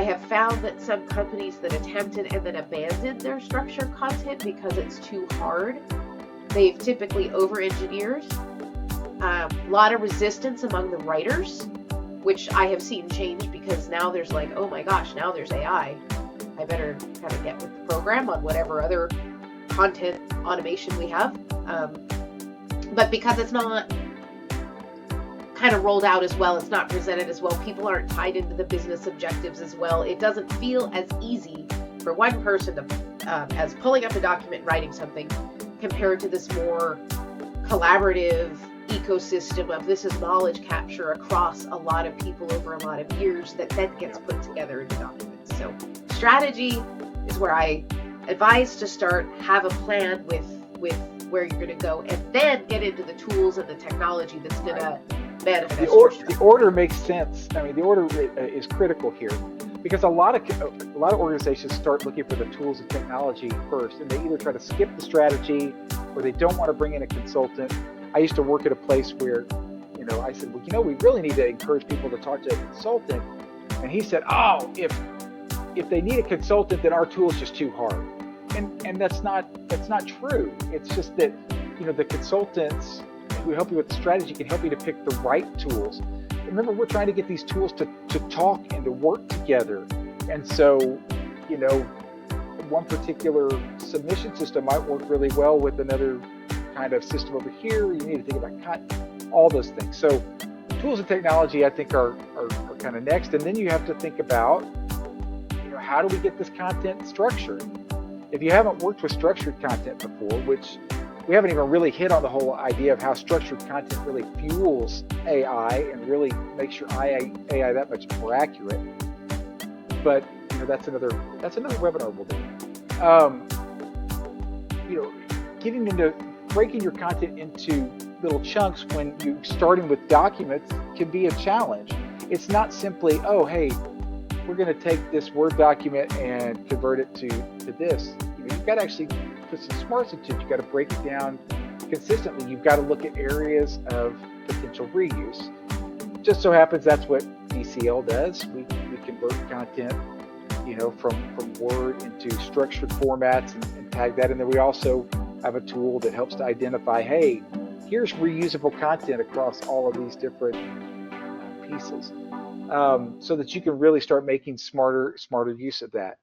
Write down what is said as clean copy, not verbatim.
I have found that some companies that attempted and then abandoned their structured content because it's too hard, they've typically over-engineered. A lot of resistance among the writers, which I have seen change because now there's like, oh my gosh, now there's AI. I better kind of get with the program on whatever other content automation we have. But because it's not kind of rolled out as well, it's not presented as well, people aren't tied into the business objectives as well, it doesn't feel as easy for one person to, as pulling up a document, writing something, compared to this more collaborative ecosystem of this is knowledge capture across a lot of people over a lot of years that then gets put together into documents. So strategy is where I advise to start, have a plan with where you're going to go, and then get into the tools and the technology that's going to manifest. The order makes sense. I mean, the order is critical here, because a lot of organizations start looking for the tools and technology first, and they either try to skip the strategy or they don't want to bring in a consultant. I used to work at a place where, I said, well, we really need to encourage people to talk to a consultant, and he said, oh, if they need a consultant, then our tool is just too hard. And that's not true. It's just that, the consultants who help you with the strategy can help you to pick the right tools. Remember, we're trying to get these tools to talk and to work together. And so, one particular submission system might work really well with another kind of system over here. You need to think about all those things. So tools and technology, I think, are kind of next. And then you have to think about, how do we get this content structured? If you haven't worked with structured content before, which we haven't even really hit on the whole idea of how structured content really fuels AI and really makes your AI that much more accurate. But that's another webinar we'll do. Getting into breaking your content into little chunks when you're starting with documents can be a challenge. It's not simply, oh, hey, we're going to take this Word document and convert it to this. You've got to actually put some smarts into it. You've got to break it down consistently. You've got to look at areas of potential reuse. Just so happens that's what DCL does. We convert content, from Word into structured formats and tag that. And then we also have a tool that helps to identify, hey, here's reusable content across all of these different pieces. So that you can really start making smarter use of that.